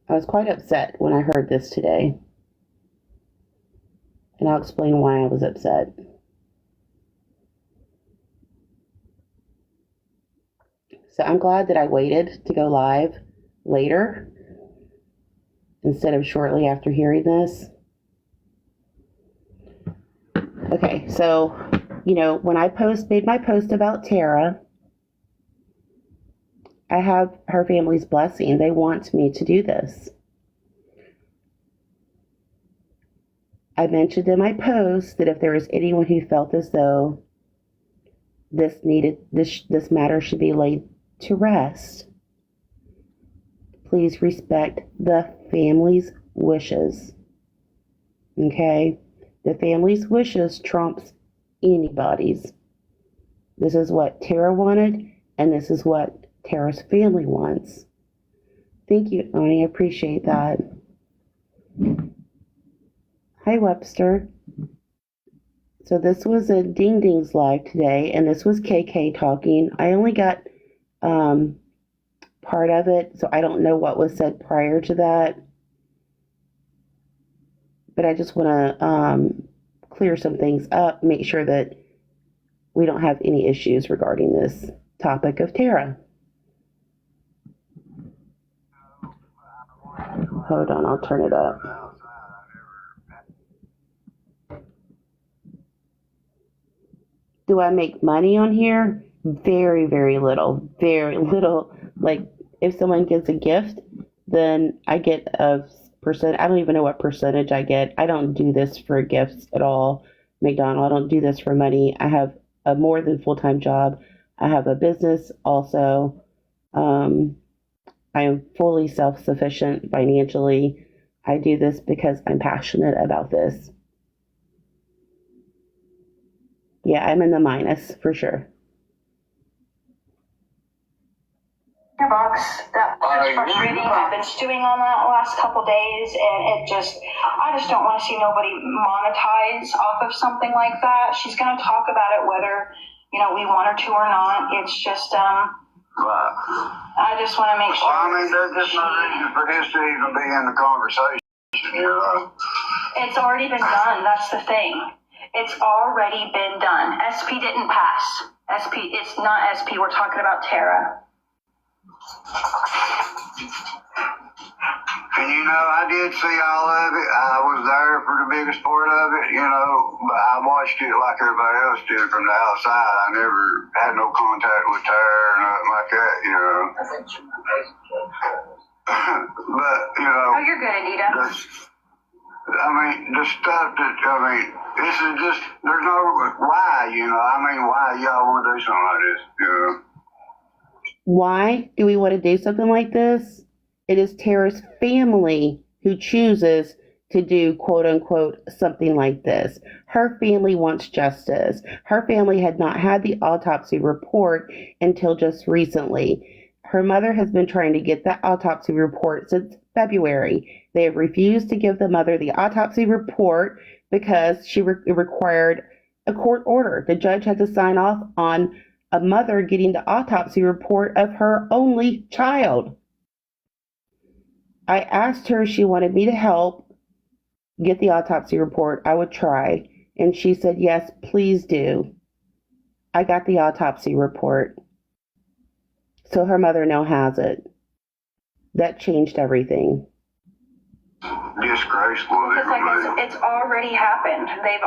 I was quite upset when I heard this today, and I'll explain why I was upset. So I'm glad that I waited to go live later instead of shortly after hearing this. Okay, so, when I made my post about Tara, I have her family's blessing. They want me to do this. I mentioned in my post that if there was anyone who felt as though this matter should be laid to rest, please respect the family's wishes. Okay? The family's wishes trumps anybody's. This is what Tara wanted, and this is what Tara's family wants. Thank you, Oni. I appreciate that. Hi, Webster. So this was a Ding Ding's live today, and this was KK talking. I only got part of it, so I don't know what was said prior to that. But I just want to clear some things up, make sure that we don't have any issues regarding this topic of Tara. Hold on, I'll turn it up. Do I make money on here? Very, very little. Very little. Like, if someone gets a gift, then I get a percent. I don't even know what percentage I get. I don't do this for gifts at all, McDonald. I don't do this for money. I have a more than full-time job. I have a business also. I am fully self-sufficient financially. I do this because I'm passionate about this. Yeah, I'm in the minus for sure. Your box, that was frustrating. I've been stewing on that the last couple days, and I just don't want to see nobody monetize off of something like that. She's going to talk about it whether, we want her to or not. It's just, I just want to make sure. Well, there's just no reason for this to even be in the conversation, It's already been done, that's the thing. It's already been done. SP didn't pass. It's not SP, we're talking about Tara. And I did see all of it. I was there for the biggest part of it, but I watched it like everybody else did from the outside. I never had no contact with her or nothing like that, But, Oh, you're good, Anita. The stuff that, this is just, there's no, why, why y'all want to do something like this, Why do we want to do something like this? It is Tara's family who chooses to do, quote unquote, something like this. Her family wants justice. Her family had not had the autopsy report until just recently. Her mother has been trying to get that autopsy report since February. They have refused to give the mother the autopsy report because it required a court order. The judge had to sign off on a mother getting the autopsy report of her only child. I asked her if she wanted me to help get the autopsy report. I would try. And she said, yes, please do. I got the autopsy report. So her mother now has it. That changed everything. Disgraceful. It's already happened. They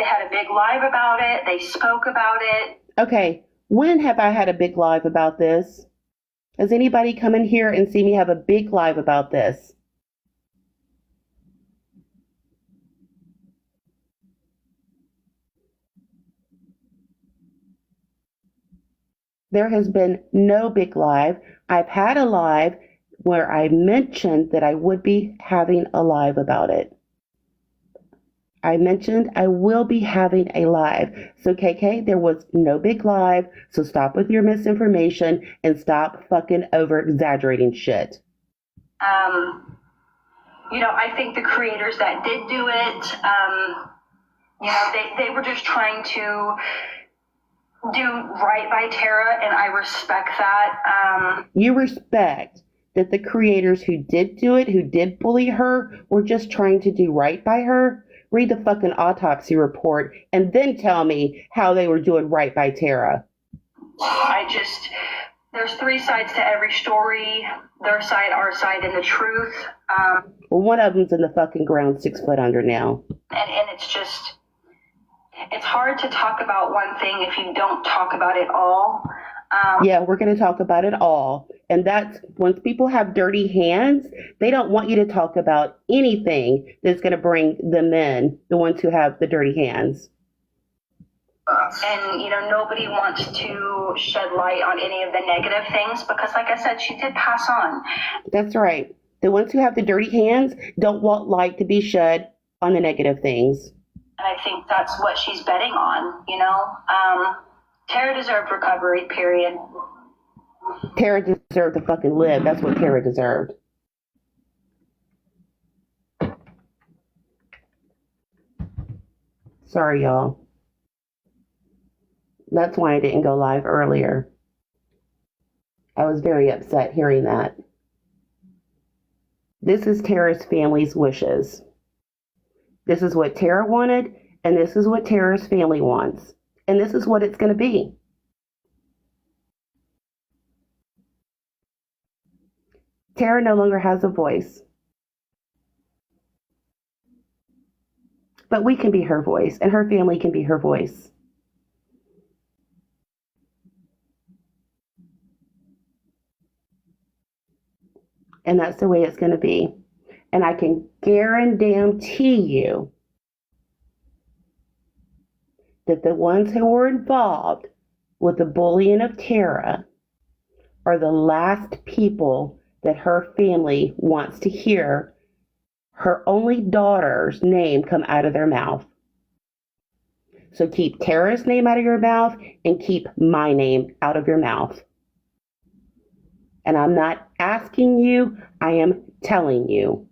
had a big live about it. They spoke about it. Okay, when have I had a big live about this? Has anybody come in here and see me have a big live about this? There has been no big live. I've had a live where I mentioned that I would be having a live about it. I mentioned I will be having a live. So KK, there was no big live. So stop with your misinformation and stop fucking over exaggerating shit. I think the creators that did do it, they were just trying to do right by Tara, and I respect that. You respect that the creators who did do it, who did bully her, were just trying to do right by her? Read the fucking autopsy report and then tell me how they were doing right by Tara. There's three sides to every story. Their side, our side, and the truth. Well, one of them's in the fucking ground 6 foot under now. And it's hard to talk about one thing if you don't talk about it all. Yeah, we're going to talk about it all. And that's, once people have dirty hands, they don't want you to talk about anything that's going to bring them in, the ones who have the dirty hands. And, nobody wants to shed light on any of the negative things because, like I said, she did pass on. That's right. The ones who have the dirty hands don't want light to be shed on the negative things. And I think that's what she's betting on, Tara deserved recovery, period. Tara deserved to fucking live. That's what Tara deserved. Sorry, y'all. That's why I didn't go live earlier. I was very upset hearing that. This is Tara's family's wishes. This is what Tara wanted, and this is what Tara's family wants. And this is what it's going to be. Tara no longer has a voice. But we can be her voice, and her family can be her voice. And that's the way it's going to be. And I can guarantee you that the ones who were involved with the bullying of Tara are the last people that her family wants to hear her only daughter's name come out of their mouth. So keep Tara's name out of your mouth and keep my name out of your mouth. And I'm not asking you, I am telling you.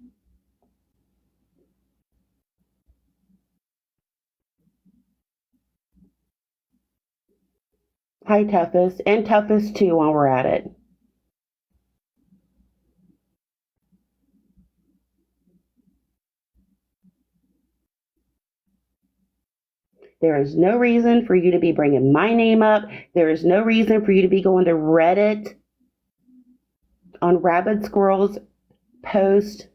Hi, Toughest, and Toughest too while we're at it. There is no reason for you to be bringing my name up. There is no reason for you to be going to Reddit on Rabid Squirrel's post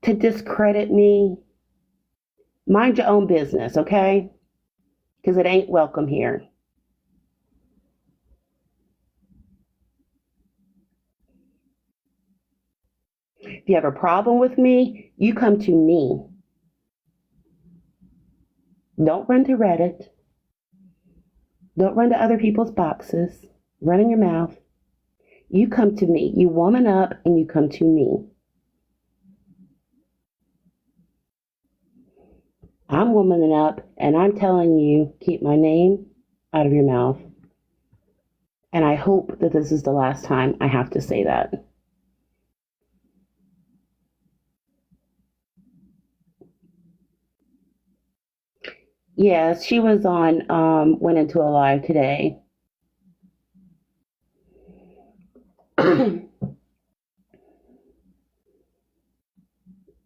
to discredit me. Mind your own business, okay? Because it ain't welcome here. If you have a problem with me, you come to me. Don't run to Reddit. Don't run to other people's boxes. Run in your mouth. You come to me. You woman up and you come to me. I'm womaning up and I'm telling you, keep my name out of your mouth. And I hope that this is the last time I have to say that. Yes, she was on, went into a live today.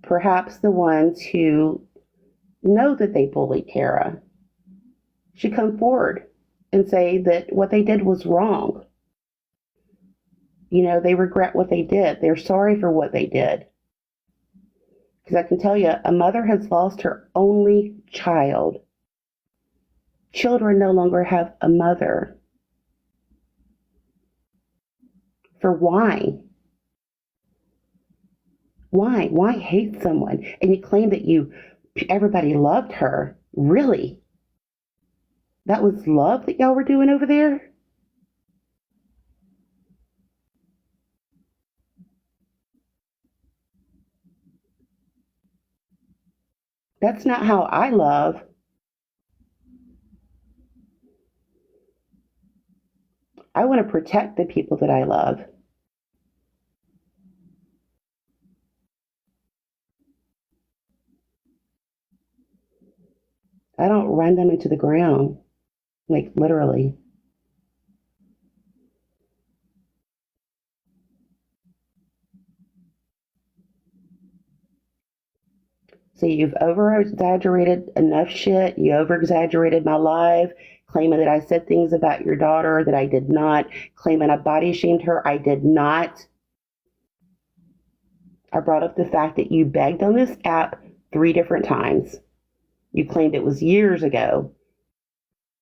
Perhaps the ones who know that they bullied Tara should come forward and say that what they did was wrong. They regret what they did. They're sorry for what they did. Because I can tell you, a mother has lost her only child. Children no longer have a mother. For why? Why? Why hate someone? And you claim that everybody loved her. Really? That was love that y'all were doing over there? That's not how I love. I want to protect the people that I love. I don't run them into the ground, like literally. So you've over-exaggerated enough shit. You over-exaggerated my life, claiming that I said things about your daughter that I did not, claiming I body shamed her. I did not. I brought up the fact that you begged on this app 3 different times. You claimed it was years ago.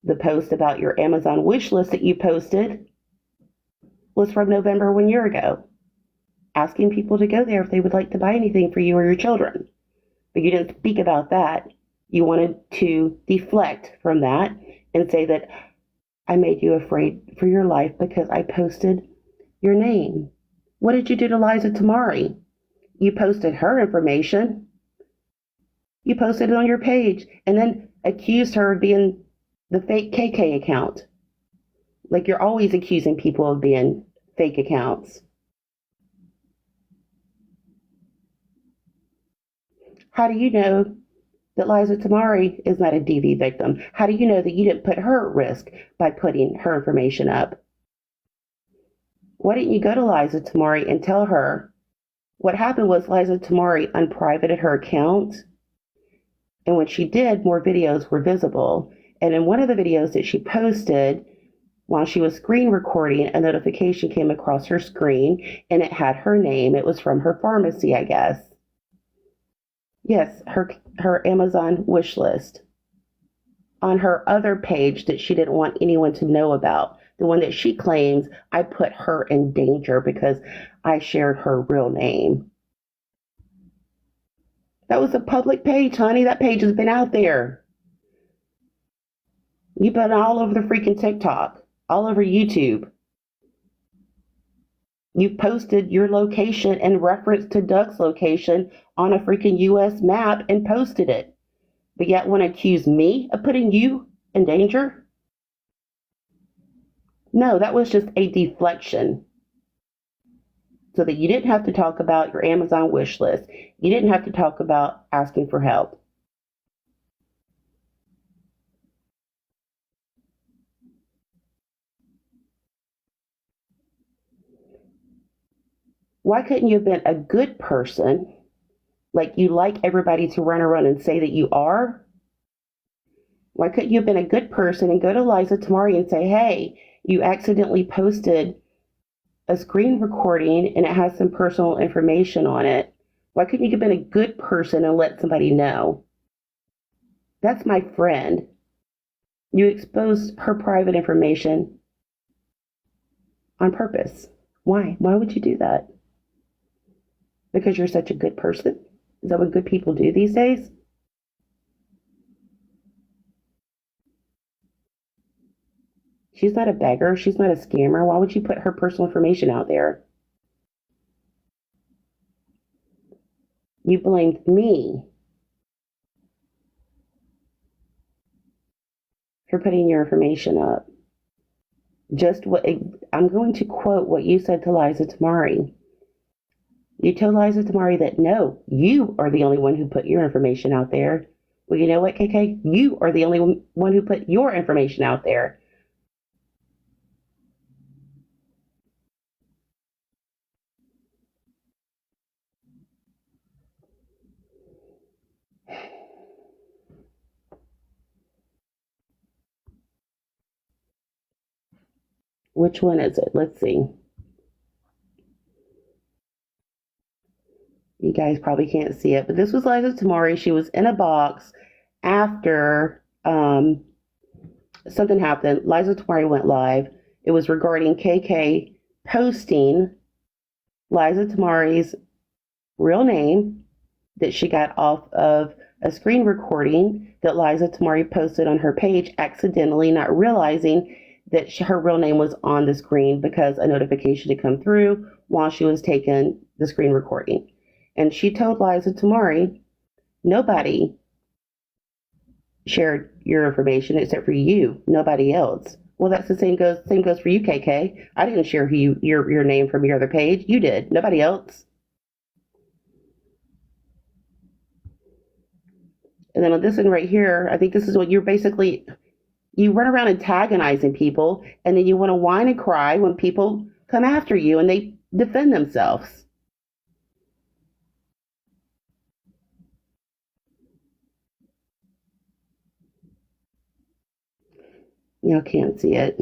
The post about your Amazon wish list that you posted was from November 1 year ago, asking people to go there if they would like to buy anything for you or your children. But you didn't speak about that. You wanted to deflect from that and say that I made you afraid for your life because I posted your name. What did you do to Liza Tomorri? You posted her information. You posted it on your page and then accused her of being the fake KK account. Like you're always accusing people of being fake accounts. How do you know that Liza Tomorri is not a DV victim? How do you know that you didn't put her at risk by putting her information up? Why didn't you go to Liza Tomorri and tell her? What happened was Liza Tomorri unprivated her account, and when she did, more videos were visible. And in one of the videos that she posted, while she was screen recording, a notification came across her screen, and it had her name. It was from her pharmacy, I guess. Yes, her Amazon wish list. On her other page that she didn't want anyone to know about, the one that she claims I put her in danger because I shared her real name. That was a public page, honey. That page has been out there. You've been all over the freaking TikTok, all over YouTube. You posted your location in reference to Doug's location on a freaking U.S. map and posted it. But yet want to accuse me of putting you in danger? No, that was just a deflection. So that you didn't have to talk about your Amazon wish list. You didn't have to talk about asking for help. Why couldn't you have been a good person, like you like everybody to run around and say that you are? Why couldn't you have been a good person and go to Liza Tomorri and say, hey, you accidentally posted a screen recording and it has some personal information on it. Why couldn't you have been a good person and let somebody know? That's my friend. You exposed her private information on purpose. Why? Why would you do that? Because you're such a good person? Is that what good people do these days? She's not a beggar. She's not a scammer. Why would you put her personal information out there? You blamed me for putting your information up. I'm going to quote what you said to Liza Tomorri. You told Liza Tomorri that no, you are the only one who put your information out there. Well, you know what, KK? You are the only one who put your information out there. Which one is it? Let's see. You guys probably can't see it, but this was Liza Tomorri. She was in a box after something happened. Liza Tomorri went live. It was regarding KK posting Liza Tomorri's real name that she got off of a screen recording that Liza Tomorri posted on her page, accidentally not realizing that her real name was on the screen because a notification had come through while she was taking the screen recording. And she told Liza Tomorri, nobody shared your information except for you, nobody else. Well, that's the same goes for you, KK. I didn't share your name from your other page. You did, nobody else. And then on this one right here, I think this is what you're basically, you run around antagonizing people, and then you want to whine and cry when people come after you and they defend themselves. Y'all can't see it.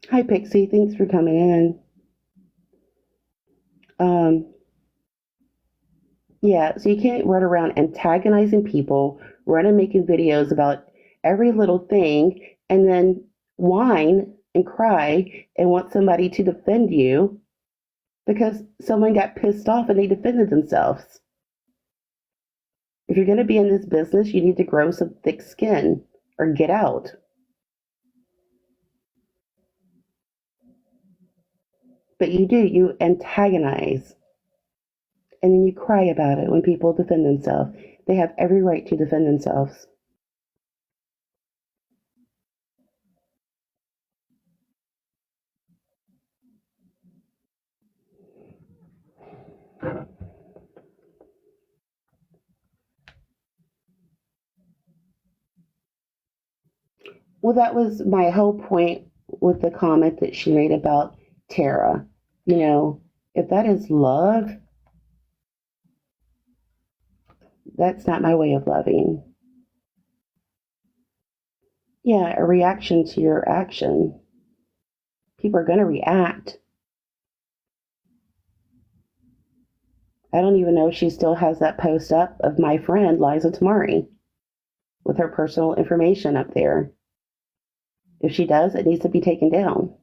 Hi, Pixie. Thanks for coming in. Yeah, so you can't run around antagonizing people, running making videos about every little thing, and then whine and cry and want somebody to defend you because someone got pissed off and they defended themselves. If you're going to be in this business, you need to grow some thick skin or get out. But you do, you antagonize. And then you cry about it when people defend themselves. They have every right to defend themselves. Well, that was my whole point with the comment that she made about Tara. You know, if that is love, that's not my way of loving. Yeah, a reaction to your action. People are going to react. I don't even know if she still has that post up of my friend Liza Tomorri with her personal information up there. If she does, it needs to be taken down.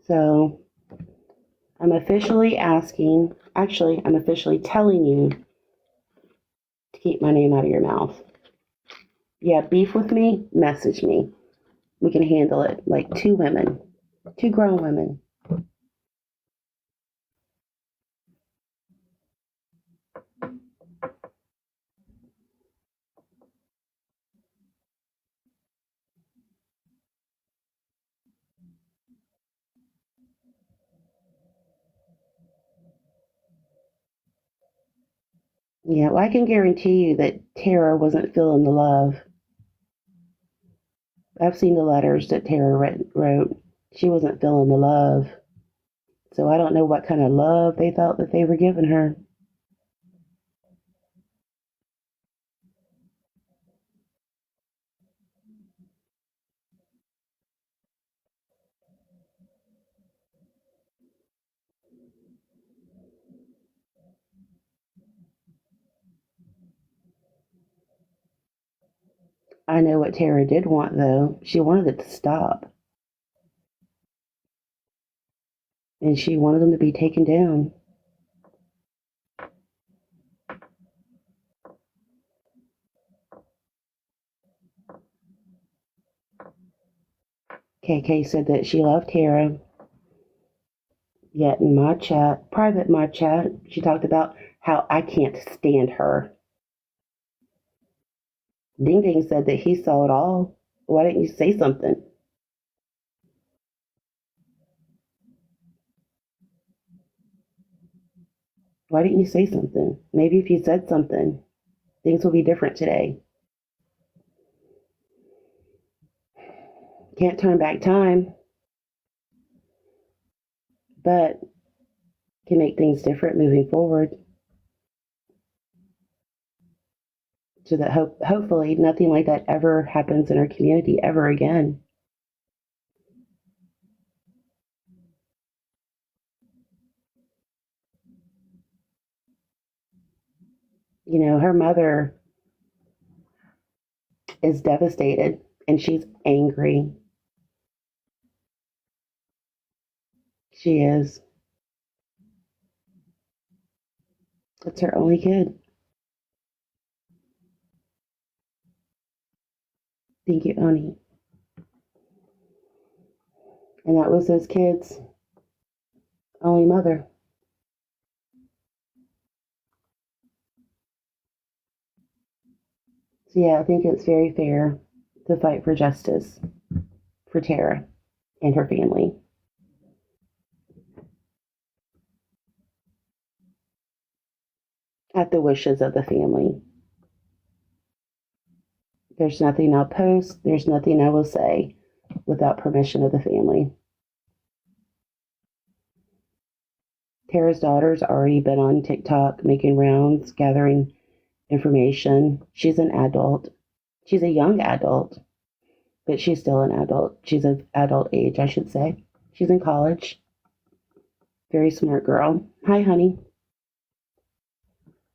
So I'm officially telling you to keep my name out of your mouth. You have beef with me? Message me. We can handle it like two women, two grown women. Yeah, well, I can guarantee you that Tara wasn't feeling the love. I've seen the letters that Tara wrote. She wasn't feeling the love. So I don't know what kind of love they thought that they were giving her. I know what Tara did want, though. She wanted it to stop. And she wanted them to be taken down. KK said that she loved Tara. Yet in my chat, private my chat, she talked about how I can't stand her. Ding Ding said that he saw it all. Why didn't you say something? Why didn't you say something? Maybe if you said something, things will be different today. Can't turn back time, but can make things different moving forward. So that hopefully nothing like that ever happens in our community ever again. You know, her mother is devastated and she's angry. She is. It's her only kid. Thank you, Oni. And that was those kids' only mother. So yeah, I think it's very fair to fight for justice for Tara and her family. At the wishes of the family. There's nothing I'll post, there's nothing I will say without permission of the family. Tara's daughter's already been on TikTok making rounds, gathering information. She's an adult. She's a young adult, but she's still an adult. She's of adult age, I should say. She's in college. Very smart girl. Hi, honey.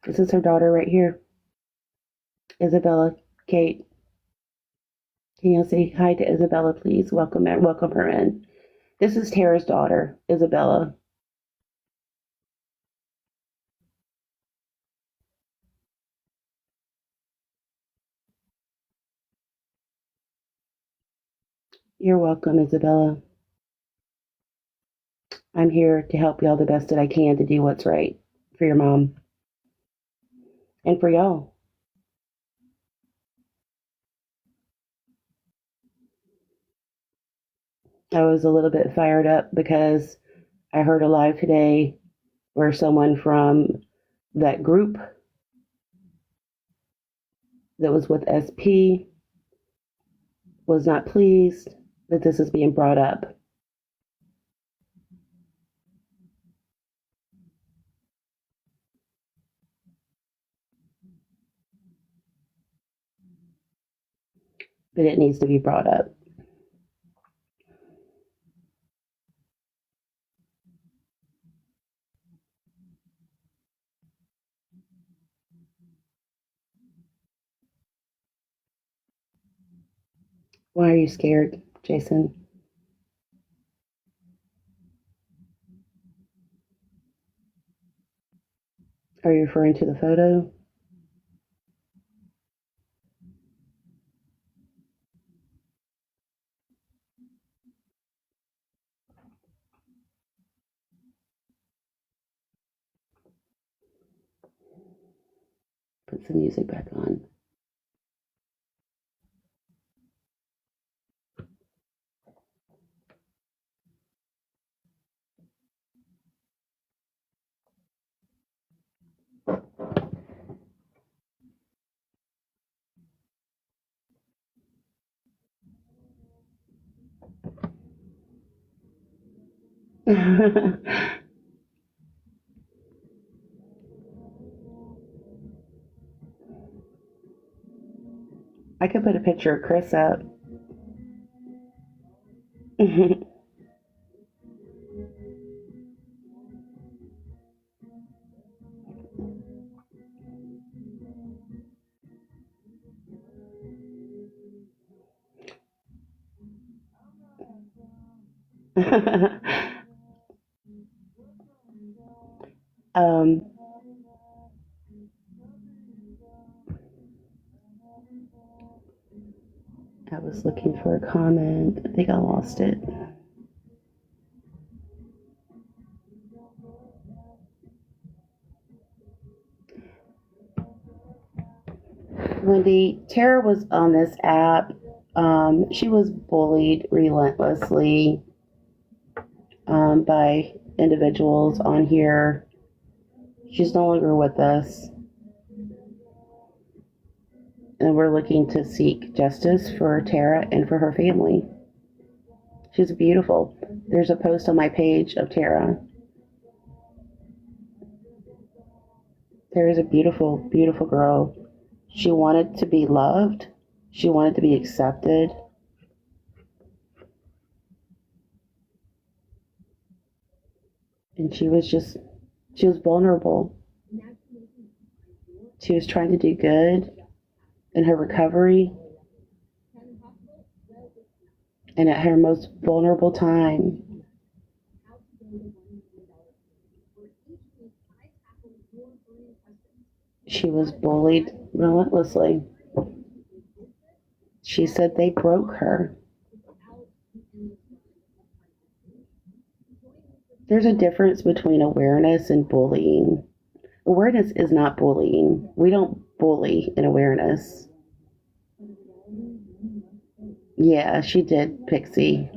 This is her daughter right here. Isabella, Kate. Can you say hi to Isabella, please? Welcome her in. This is Tara's daughter, Isabella. You're welcome, Isabella. I'm here to help y'all the best that I can to do what's right for your mom and for y'all. I was a little bit fired up because I heard a live today where someone from that group that was with SP was not pleased that this is being brought up. But it needs to be brought up. Why are you scared, Jason? Are you referring to the photo? Put some music back on. I could put a picture of Chris up. um, I was looking for a comment. I think I lost it. Wendy, Tara was on this app. She was bullied relentlessly by individuals on here. She's no longer with us. And we're looking to seek justice for Tara and for her family. She's beautiful. There's a post on my page of Tara. Tara's a beautiful, beautiful girl. She wanted to be loved. She wanted to be accepted. And she was vulnerable. She was trying to do good in her recovery and at her most vulnerable time. She was bullied relentlessly. She said they broke her. There's a difference between awareness and bullying. Awareness is not bullying. We don't bully in awareness. Yeah, she did, Pixie.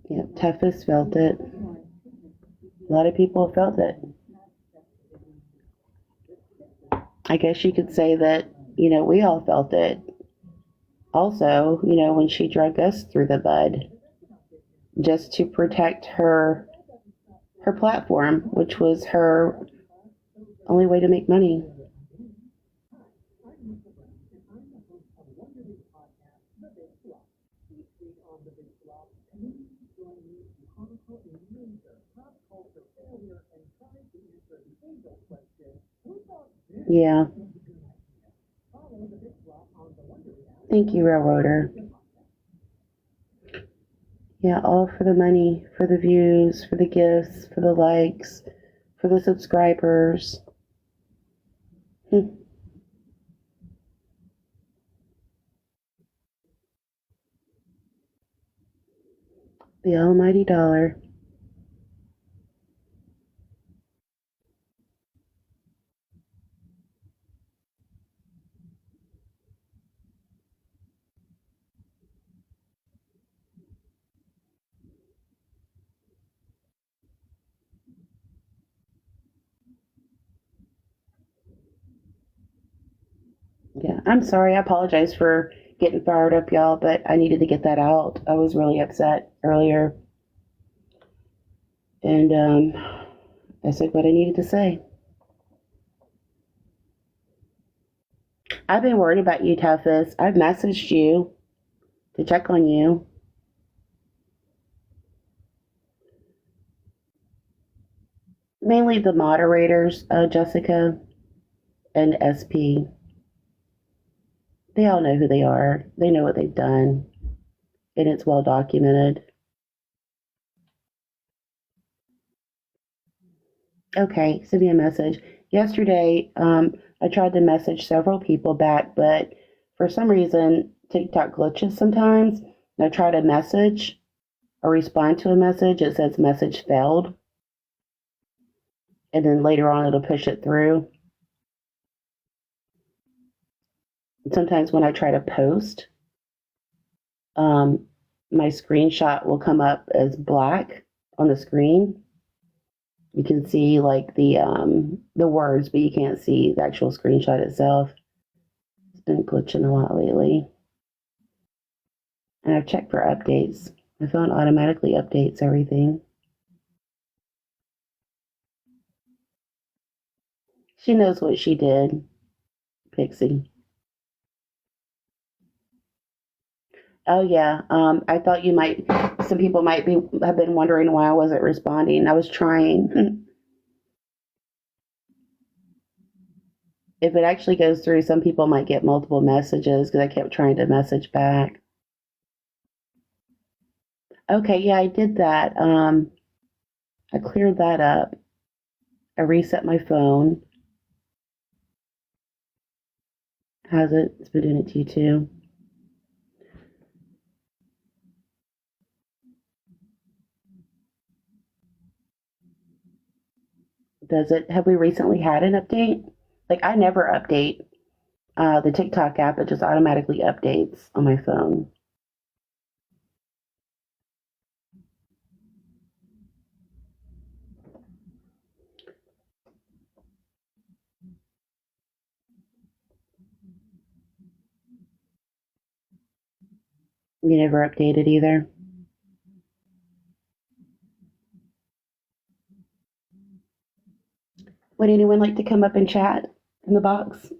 Yeah, toughest felt it. A lot of people felt it. I guess you could say that, we all felt it. Also, when she dragged us through the mud just to protect her platform, which was her only way to make money. Yeah. Thank you, Railroader. Yeah, all for the money, for the views, for the gifts, for the likes, for the subscribers. The almighty dollar. Yeah, I'm sorry. I apologize for getting fired up, y'all, but I needed to get that out. I was really upset earlier. And I said what I needed to say. I've been worried about you, Toughest. I've messaged you to check on you. Mainly the moderators, Jessica and SP. They all know who they are. They know what they've done. And it's well documented. Okay, send me a message. Yesterday, I tried to message several people back, but for some reason, TikTok glitches sometimes. I try to message or respond to a message, it says message failed. And then later on, it'll push it through. Sometimes when I try to post, my screenshot will come up as black on the screen. You can see like the words, but you can't see the actual screenshot itself. It's been glitching a lot lately. And I've checked for updates. My phone automatically updates everything. She knows what she did, Pixie. Oh yeah. I thought some people might have been wondering why I wasn't responding. I was trying. If it actually goes through, some people might get multiple messages because I kept trying to message back. Okay, yeah, I did that. I cleared that up. I reset my phone. Has it? It's been doing it to you too. Does it? Have we recently had an update? Like I never update the TikTok app. It just automatically updates on my phone. You never updated either. Would anyone like to come up and chat in the box?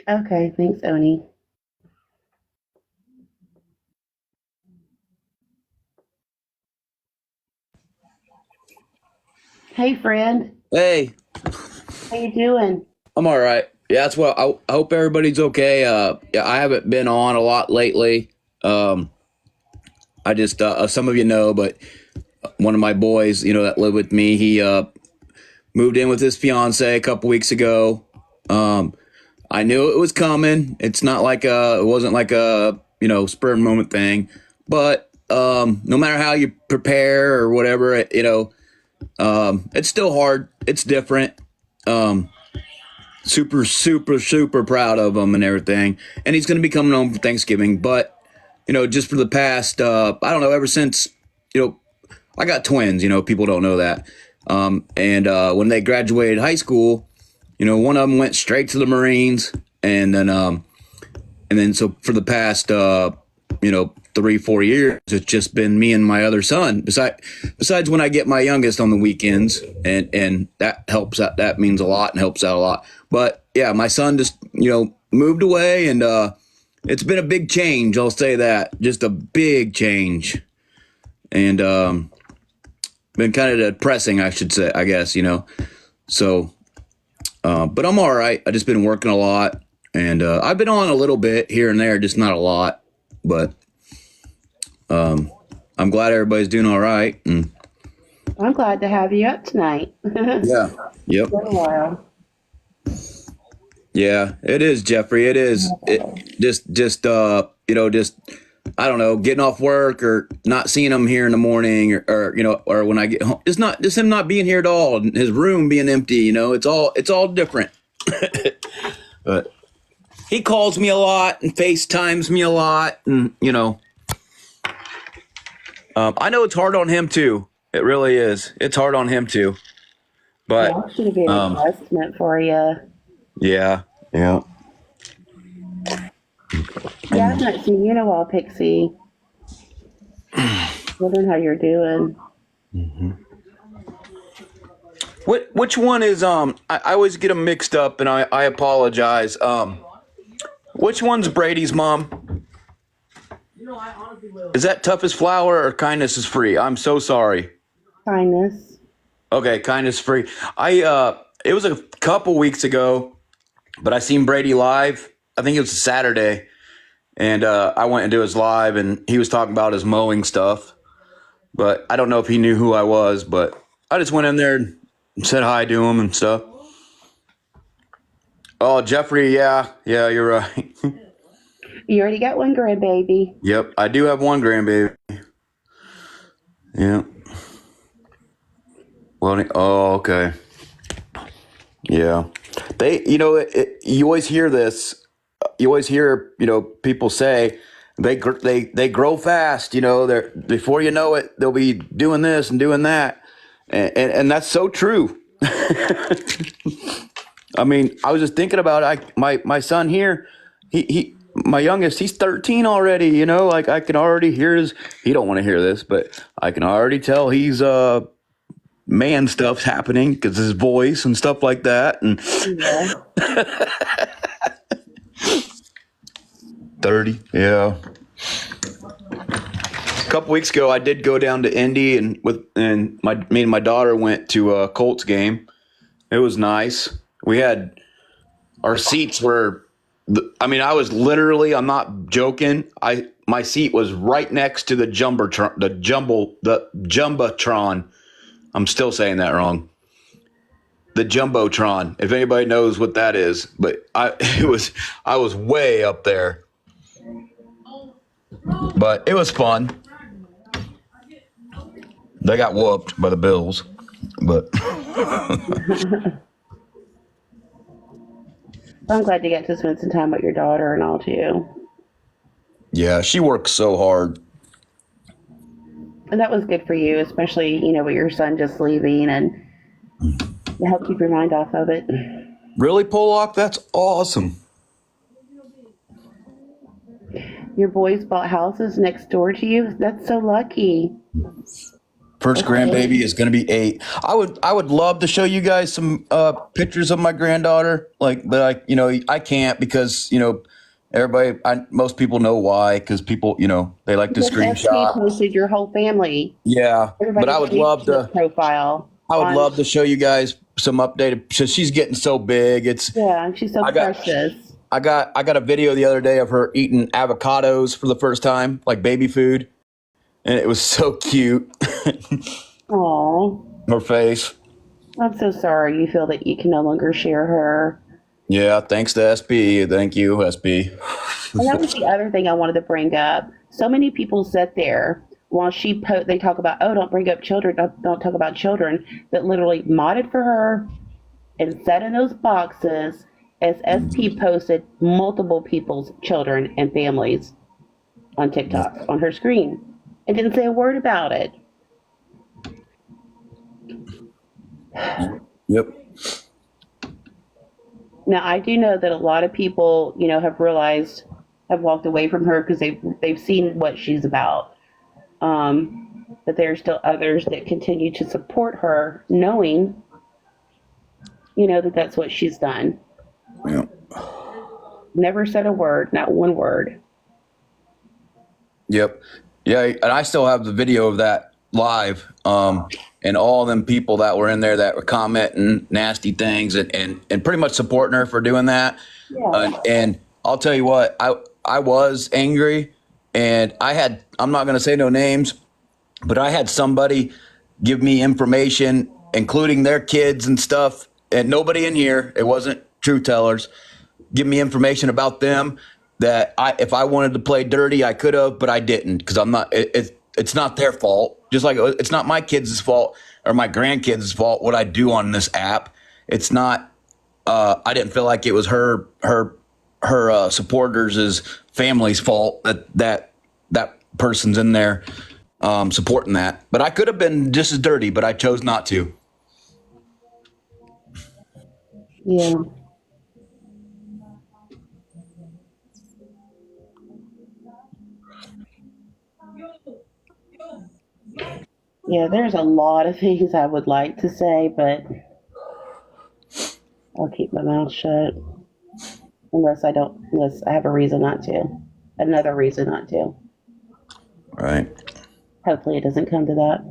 Okay, thanks, Oni. Hey, friend. Hey, How you doing? I'm all right. Yeah, that's what I hope everybody's okay. Yeah, I haven't been on a lot lately. I just some of you know, but one of my boys, that live with me, he moved in with his fiance a couple weeks ago. I knew it was coming. It's not like it wasn't like a spur of the moment thing, but no matter how you prepare or whatever, it's still hard. It's different. Super, super, super proud of him and everything. And he's going to be coming home for Thanksgiving. But, just for the past, I don't know, ever since, I got twins, people don't know that. And when they graduated high school, one of them went straight to the Marines. And then so for the past, 3-4 years, it's just been me and my other son. Besides when I get my youngest on the weekends, and that helps out. That means a lot and helps out a lot. But yeah, my son just moved away, and it's been a big change. I'll say that, just a big change, and been kind of depressing, I should say. I guess So, but I'm all right. I just been working a lot, and I've been on a little bit here and there, just not a lot, but. I'm glad everybody's doing all right. And I'm glad to have you up tonight. yeah, yep. For a while. Yeah, it is, Jeffrey. It is. It just I don't know, getting off work or not seeing him here in the morning, or when I get home. It's not just him not being here at all. And his room being empty. It's all different. But he calls me a lot and FaceTimes me a lot, and I know it's hard on him too. It really is. It's hard on him too. But That should have been an adjustment for you. yeah. Yeah, I've not seen you in a while, Pixie. Wondering how you're doing. Mm-hmm. Which one is I always get them mixed up, and I apologize. Which one's Brady's mom? Is that Tough as Flour or Kindness is Free? I'm so sorry. Kindness. Okay, Kindness Free. It was a couple weeks ago, but I seen Brady live. I think it was a Saturday, and I went into his live, and he was talking about his mowing stuff. But I don't know if he knew who I was, but I just went in there and said hi to him and stuff. Oh, Jeffrey, yeah, you're right. You already got one grandbaby. Yep, I do have one grandbaby. Yeah. Well, okay. Yeah. You always hear this. You always hear, people say they grow fast. They're before you know it, they'll be doing this and doing that, and that's so true. I mean, I was just thinking about it. My son here, my youngest, he's 13 already. Like I can already hear he don't want to hear this, but I can already tell he's man stuff's happening because his voice and stuff like that. And Yeah. 30, yeah. A couple weeks ago, I did go down to Indy, and me and my daughter went to a Colts game. It was nice. We had our seats were. I was literally. I'm not joking. My seat was right next to the jumbotron. I'm still saying that wrong. The jumbotron. If anybody knows what that is, but I was way up there. But it was fun. They got whooped by the Bills, but I'm glad you get to spend some time with your daughter and all too. yeah, she works so hard. And that was good for you, especially, with your son just leaving, and to help keep your mind off of it. Really, Pollock? That's awesome. Your boys bought houses next door to you. That's so lucky. First grandbaby is going to be 8. I would love to show you guys some pictures of my granddaughter, but I can't because everybody, most people know why, because people they like to Because FT screenshot. posted your whole family. Yeah, but I would love to. Profile. I would love to show you guys some updated. So she's getting so big. Yeah, she's so precious. I got a video the other day of her eating avocados for the first time, like baby food, and it was so cute. Oh, Her face. I'm so sorry you feel that you can no longer share her. Yeah, thanks to SB. Thank you, SB. And that was the other thing I wanted to bring up. So many people sit there while they talk about, oh, don't bring up children, don't talk about children, that literally modded for her and sat in those boxes as SP posted multiple people's children and families on TikTok on her screen and didn't say a word about it. Yep. Now, I do know that a lot of people, have walked away from her because they've seen what she's about. But there are still others that continue to support her, knowing, that that's what she's done. Yep. Never said a word, not one word. Yep. Yeah, and I still have the video of that live. And all them people that were in there that were commenting nasty things and pretty much supporting her for doing that. Yeah. And I'll tell you what, I was angry, and I'm not going to say no names, but I had somebody give me information, including their kids and stuff, and nobody in here, it wasn't True Tellers, give me information about them that if I wanted to play dirty, I could have, but I didn't, because I'm not. It's not their fault. Just like it's not my kids' fault or my grandkids' fault what I do on this app. It's not. I didn't feel like it was her supporters' family's fault that person's in there supporting that. But I could have been just as dirty, but I chose not to. Yeah. Yeah, there's a lot of things I would like to say, but I'll keep my mouth shut unless I have a reason not to. Another reason not to. Right. Hopefully it doesn't come to that.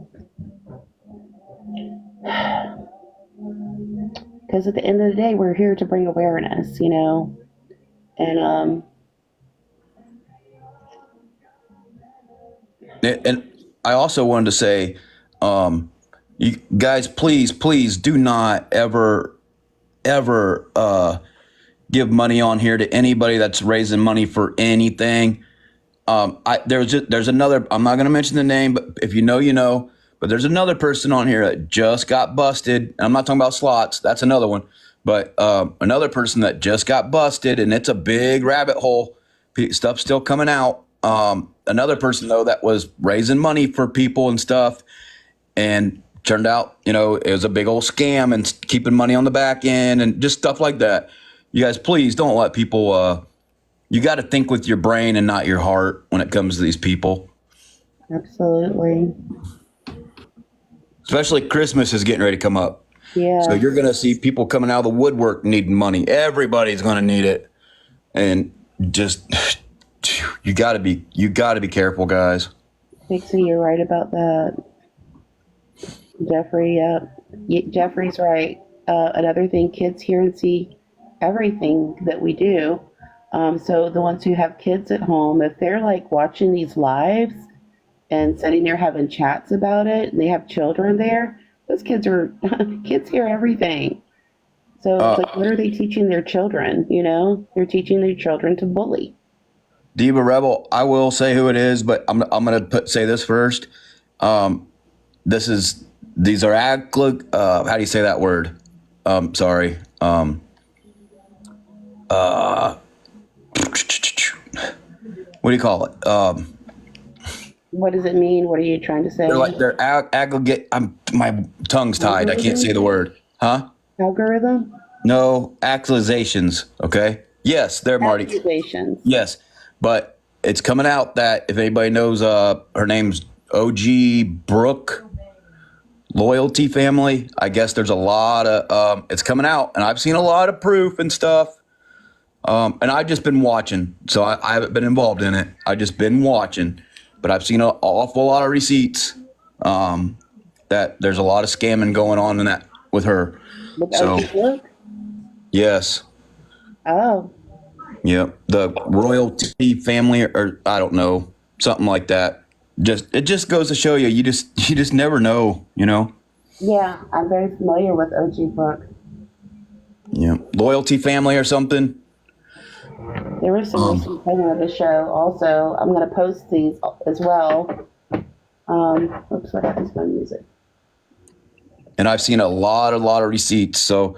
Because at the end of the day, we're here to bring awareness, And I also wanted to say, you guys, please do not ever give money on here to anybody that's raising money for anything. There's another. I'm not going to mention the name, but if you know, you know. But there's another person on here that just got busted. I'm not talking about slots. That's another one. But another person that just got busted, and it's a big rabbit hole. Stuff's still coming out. Another person, though, that was raising money for people and stuff, and turned out, it was a big old scam and keeping money on the back end and just stuff like that. You guys, please don't let people, you got to think with your brain and not your heart when it comes to these people. Absolutely. Especially Christmas is getting ready to come up. Yeah. So you're going to see people coming out of the woodwork needing money. Everybody's going to need it. And just... You gotta be careful, guys. Dixie, you're right about that. Jeffrey, Jeffrey's right. Another thing, kids hear and see everything that we do. So the ones who have kids at home, if they're like watching these lives and sitting there having chats about it, and they have children there, those kids hear everything. So it's like, what are they teaching their children? They're teaching their children to bully. Diva Rebel, I will say who it is, but I'm gonna say this first. These are how do you say that word? Sorry. What do you call it? What does it mean? What are you trying to say? They're aggregate. My tongue's tied. I can't say the word. Huh? Algorithm? No, accusations. Okay. Yes, they're Marty. Accusations. Yes. But it's coming out that if anybody knows, her name's OG Brooke Loyalty Family. I guess there's a lot of, it's coming out, and I've seen a lot of proof and stuff. And I've just been watching, so I haven't been involved in it. I've just been watching, but I've seen an awful lot of receipts that there's a lot of scamming going on in that with her. With So, OG Book? yes. Oh, Yep. The royalty family, or I don't know, something like that. It just goes to show you, you just never know, you know? yeah, I'm very familiar with OG Book. Yeah. Loyalty family or something. There was some recent segment of the show also. I'm going to post these as well. Oops, what happens to my music? And I've seen a lot of receipts. So,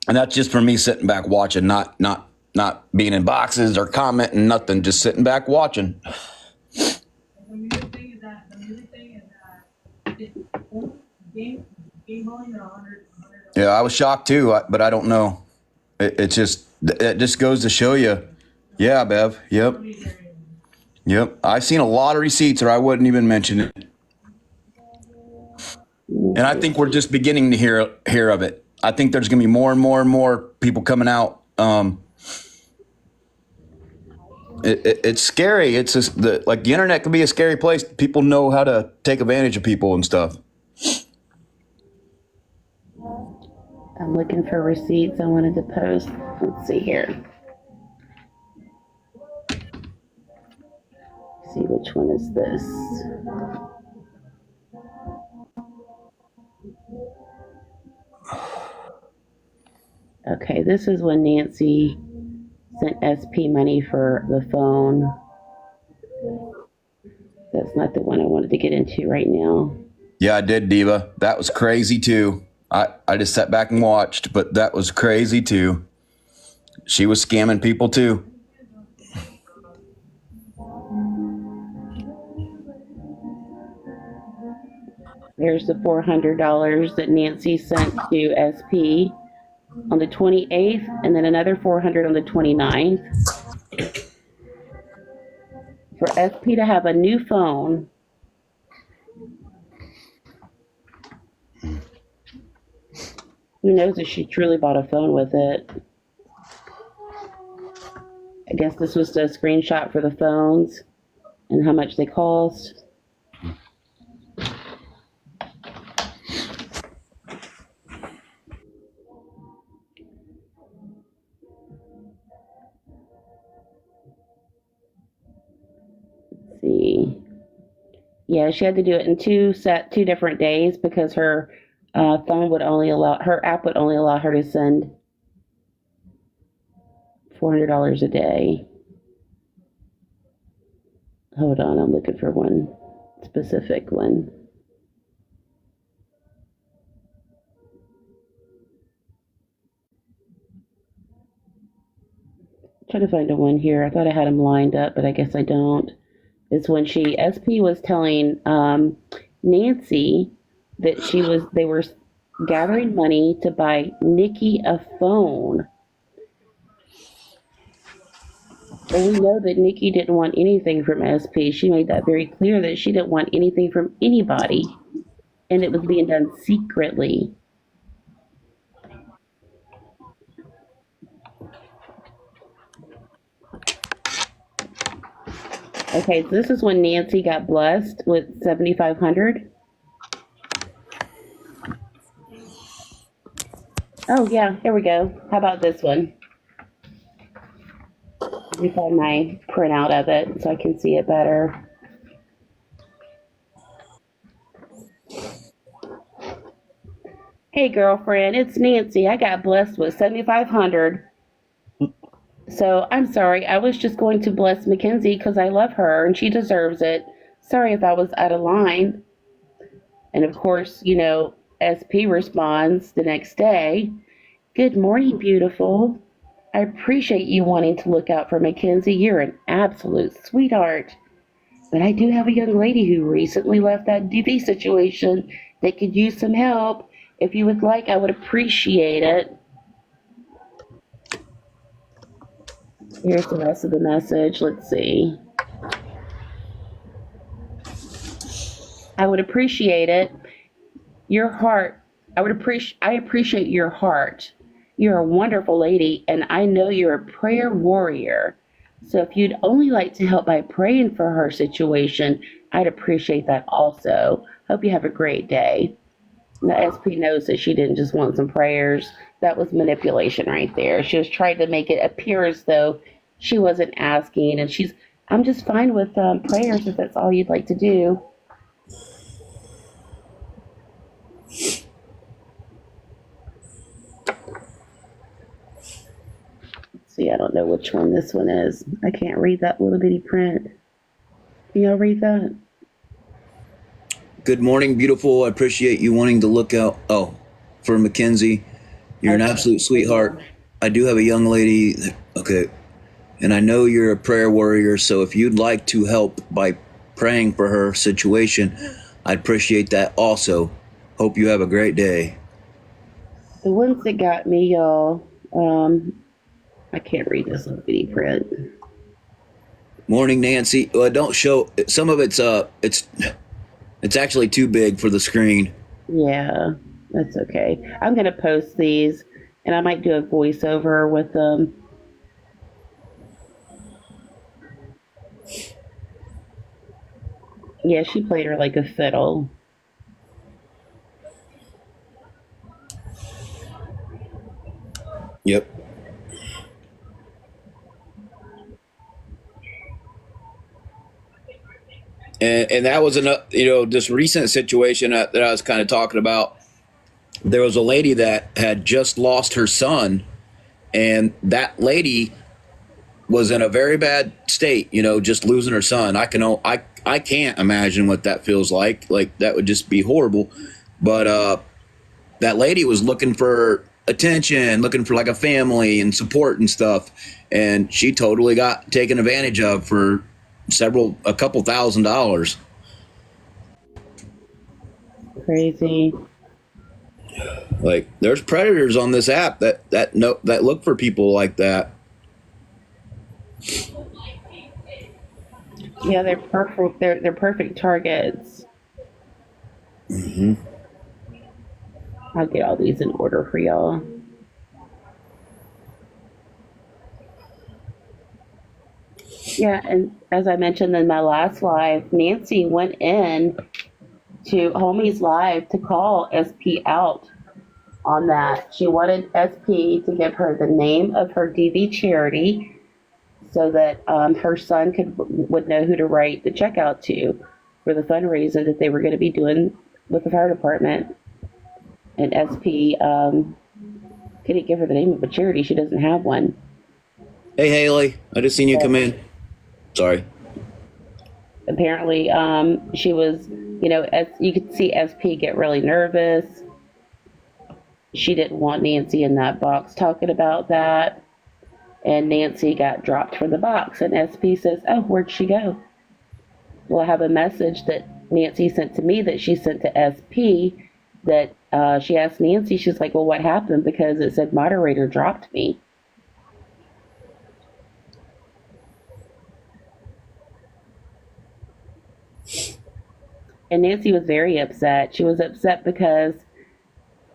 and that's just for me sitting back watching, not being in boxes or commenting, nothing, just sitting back watching. The music thing is that game bowling or 100. Yeah, I was shocked too, but I don't know. It just goes to show you. Yeah, Bev. Yep. Yep. I've seen a lot of receipts, or I wouldn't even mention it. And I think we're just beginning to hear of it. I think there's going to be more and more and more people coming out. It's scary. It's just like the internet can be a scary place. People know how to take advantage of people and stuff. I'm looking for receipts I wanted to post. Let's see here. See which one is this. Okay, this is when Nancy sent SP money for the phone. That's not the one I wanted to get into right now. Yeah, I did, Diva. That was crazy too. I just sat back and watched, but that was crazy too. She was scamming people too. There's the $400 that Nancy sent to SP on the 28th, and then another $400 on the 29th. For SP to have a new phone. Who knows if she truly bought a phone with it? I guess this was the screenshot for the phones and how much they cost. Let's see. Yeah, she had to do it in two different days because her phone would only allow, her app would only allow her to send $400 a day. Hold on, I'm looking for one specific one. Trying to find a one here. I thought I had them lined up, but I guess I don't. It's when SP was telling Nancy that they were gathering money to buy Nikki a phone. And we know that Nikki didn't want anything from SP. She made that very clear that she didn't want anything from anybody. And it was being done secretly. Okay, so this is when Nancy got blessed with $7,500. Oh yeah, here we go. How about this one? Let me find my printout of it so I can see it better. Hey girlfriend, it's Nancy. I got blessed with $7,500. So I'm sorry. I was just going to bless Mackenzie because I love her and she deserves it. Sorry if I was out of line. And of course, SP responds the next day. Good morning, beautiful. I appreciate you wanting to look out for Mackenzie. You're an absolute sweetheart. But I do have a young lady who recently left that DV situation that could use some help. If you would like, I would appreciate it. Here's the rest of the message. Let's see. I would appreciate it. Your heart. I appreciate your heart. You're a wonderful lady, and I know you're a prayer warrior. So if you'd only like to help by praying for her situation, I'd appreciate that also. Hope you have a great day. The SP knows that she didn't just want some prayers. That was manipulation right there. She was trying to make it appear as though she wasn't asking, and I'm just fine with prayers if that's all you'd like to do. See, I don't know which one this one is. I can't read that little bitty print. Can y'all read that? Good morning, beautiful. I appreciate you wanting to look out. Oh, for Mackenzie. You're an absolute sweetheart. I do have a young lady. Okay. And I know you're a prayer warrior. So if you'd like to help by praying for her situation, I'd appreciate that also. Hope you have a great day. The ones that got me, y'all, I can't read this little bitty print. Morning, Nancy. Well, don't show some of it's actually too big for the screen. Yeah, that's okay. I'm going to post these, and I might do a voiceover with them. Yeah, she played her like a fiddle. Yep. And that was this recent situation that I was kind of talking about. There was a lady that had just lost her son, and that lady was in a very bad state, just losing her son. I can't imagine what that feels like. Like, that would just be horrible. But that lady was looking for attention, looking for like a family and support and stuff. And she totally got taken advantage of for a couple $1,000s. Crazy. Like, there's predators on this app that look for people like that. Yeah, they're perfect. They're perfect targets. Mm-hmm. I'll get all these in order for y'all. Yeah, and as I mentioned in my last live, Nancy went in to Homie's live to call SP out on that. She wanted SP to give her the name of her DV charity so that her son would know who to write the check out to for the fundraiser that they were going to be doing with the fire department. And SP couldn't give her the name of a charity. She doesn't have one. Hey, Haley, I just seen you come in. Sorry. Apparently, she was, as you could see SP get really nervous. She didn't want Nancy in that box talking about that. And Nancy got dropped from the box. And SP says, oh, where'd she go? Well, I have a message that Nancy sent to me that she sent to SP that she asked Nancy, she's like, well, what happened? Because it said moderator dropped me. And Nancy was very upset. She was upset because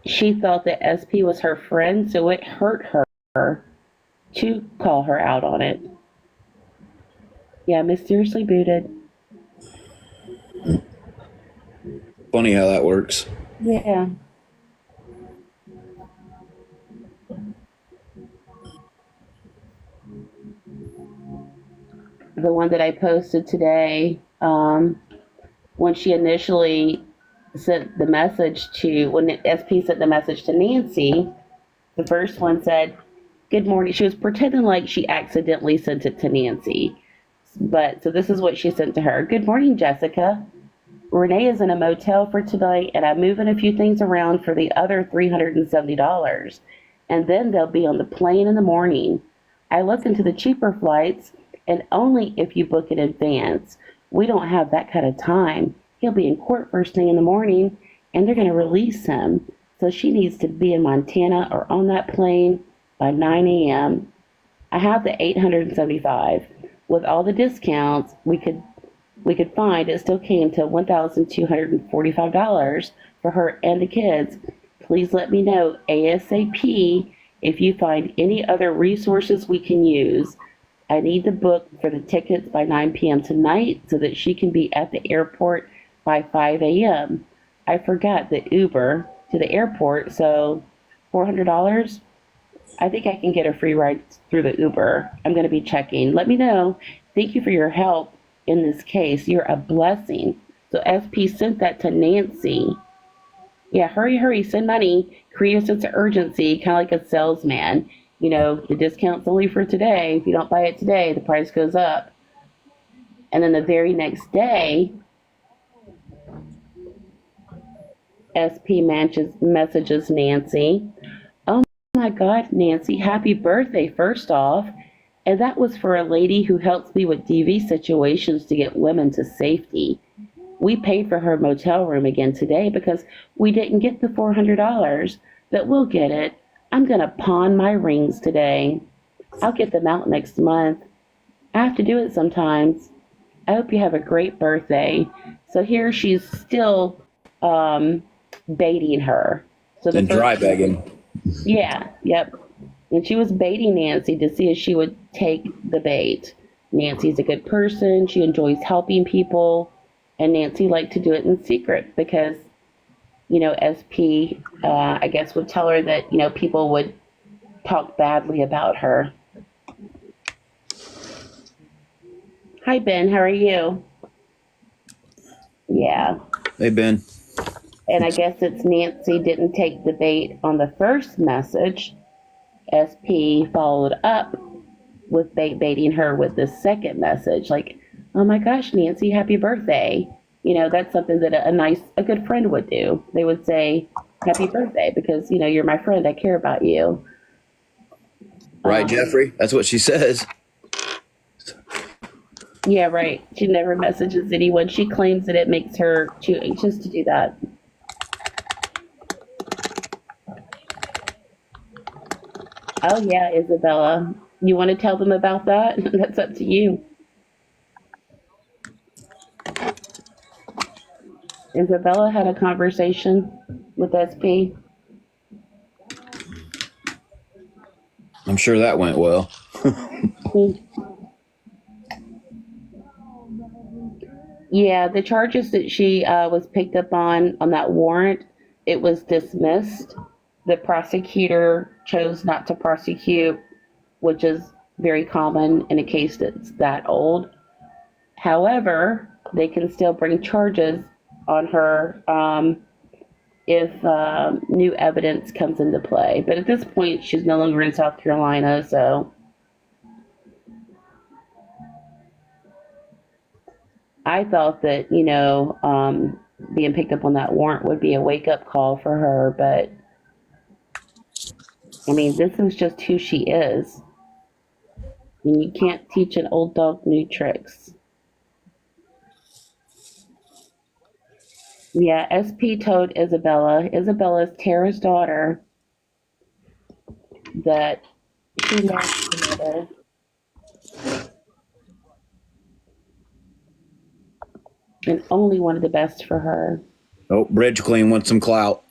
she thought that SP was her friend, so it hurt her to call her out on it. Yeah, mysteriously booted. Funny how that works. Yeah. The one that I posted today, when she initially sent the message when SP sent the message to Nancy, the first one said, good morning. She was pretending like she accidentally sent it to Nancy. So this is what she sent to her. Good morning, Jessica. Renee is in a motel for tonight, and I'm moving a few things around for the other $370. And then they'll be on the plane in the morning. I looked into the cheaper flights, and only if you book in advance. We don't have that kind of time. He'll be in court first thing in the morning, and they're going to release him. So she needs to be in Montana or on that plane by 9 a.m. I have the $875. With all the discounts we could find, it still came to $1,245 for her and the kids. Please let me know ASAP if you find any other resources we can use. I need the book for the tickets by 9 p.m. tonight so that she can be at the airport by 5 a.m. I forgot that Uber to the airport. So $400. I think I can get a free ride through the Uber. I'm going to be checking. Let me know. Thank you for your help in this case. You're a blessing. So SP sent that to Nancy. Yeah, hurry, hurry, send money. Create a sense of urgency, kind of like a salesman. You know, the discount's only for today. If you don't buy it today, the price goes up. And then the very next day, SP messages Nancy. Oh my God, Nancy, happy birthday, first off. And that was for a lady who helps me with DV situations to get women to safety. We paid for her motel room again today because we didn't get the $400, but we'll get it. I'm going to pawn my rings today. I'll get them out next month. I have to do it sometimes. I hope you have a great birthday. So here she's still baiting her. So And dry bagging. Yeah, yep. And she was baiting Nancy to see if she would take the bait. Nancy's a good person. She enjoys helping people. And Nancy liked to do it in secret because, you know, SP, I guess, would tell her that, you know, people would talk badly about her. Hi, Ben. How are you? Yeah. Hey, Ben. And I guess it's Nancy didn't take the bait on the first message. SP followed up with baiting her with the second message. Like, oh my gosh, Nancy, happy birthday. You know, that's something that a good friend would do. They would say, happy birthday, because, you know, you're my friend. I care about you. Right, Jeffrey? That's what she says. Yeah, right. She never messages anyone. She claims that it makes her too anxious to do that. Oh, yeah, Isabella. You want to tell them about that? That's up to you. Isabella had a conversation with SP. I'm sure that went well. Yeah, the charges that she was picked up on that warrant, it was dismissed. The prosecutor chose not to prosecute, which is very common in a case that's that old. However, they can still bring charges on her if new evidence comes into play. But at this point, she's no longer in South Carolina, so I thought that, you know, being picked up on that warrant would be a wake-up call for her, but I mean, this is just who she is. And you can't teach an old dog new tricks. Yeah, SP told Isabella's Tara's daughter, that she loves her mother. And only wanted the best for her. Oh, Bridge Clean wants some clout.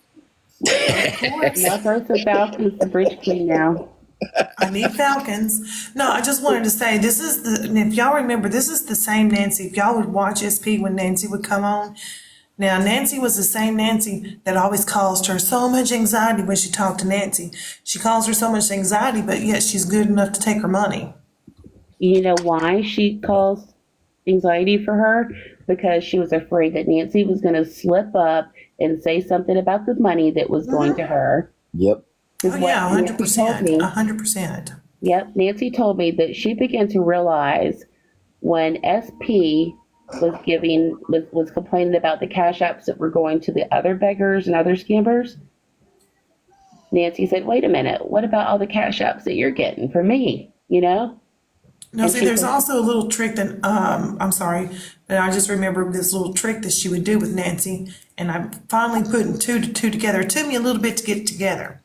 Now throw some Falcons to Bridge Queen now. I need Falcons. No, I just wanted to say this is and if y'all remember, this is the same Nancy. If y'all would watch SP when Nancy would come on. Now, Nancy was the same Nancy that always caused her so much anxiety when she talked to Nancy. She caused her so much anxiety, but yet she's good enough to take her money. You know why she caused anxiety for her? Because she was afraid that Nancy was going to slip up and say something about the money that was going to her. Yep. Oh, yeah, 100%. 100%. Yep, Nancy told me that she began to realize when SP was complaining about the cash apps that were going to the other beggars and other scammers. Nancy said, wait a minute, what about all the cash apps that you're getting from me, you know? No, see, there's also a little trick that, I'm sorry, but I just remember this little trick that she would do with Nancy, and I'm finally putting two to two together. It took me a little bit to get together.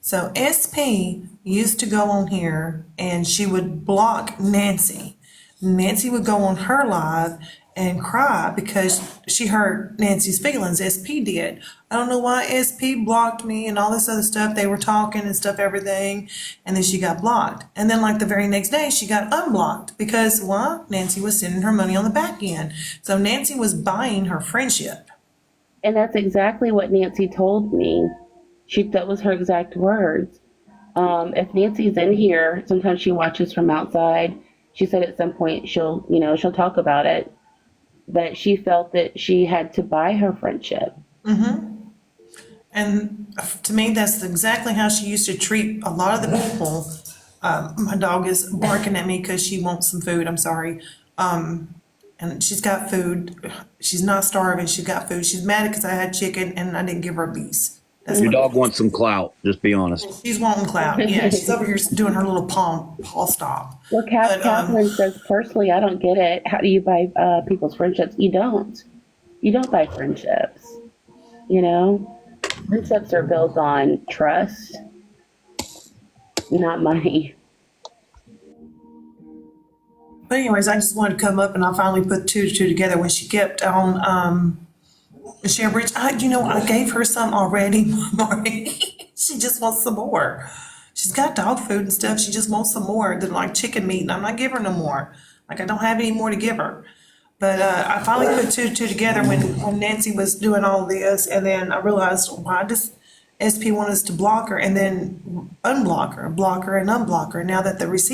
So SP used to go on here, and she would block Nancy. Nancy would go on her live and cry because she hurt Nancy's feelings. SP did. I don't know why SP blocked me and all this other stuff. They were talking and stuff, everything. And then she got blocked. And then like the very next day, she got unblocked because why? Nancy was sending her money on the back end. So Nancy was buying her friendship. And that's exactly what Nancy told me. That was her exact words. If Nancy's in here, sometimes she watches from outside. She said at some point she'll talk about it, but she felt that she had to buy her friendship. And to me, that's exactly how she used to treat a lot of the people. My dog is barking at me because she wants some food. I'm sorry. And she's got food. She's not starving. She's got food. She's mad because I had chicken and I didn't give her a piece. That's Your what dog wants some clout. Just be honest. she's wanting clout. Yeah, she's over here doing her little paw stomp. Well, But, Catherine says, personally, I don't get it. How do you buy people's friendships? You don't. You don't buy friendships. You know, friendships are built on trust, not money. But anyways, I just wanted to come up and I finally put two to two together when she kept on Share Bridge. I gave her some already, Marty. She just wants some more. She's got dog food and stuff. She just wants some more than like chicken meat, and I'm not giving her no more. Like I don't have any more to give her. But I finally put two to two together when Nancy was doing all this, and then I realized why does SP want us to block her and then unblock her, block her and unblock her. Now that the receipt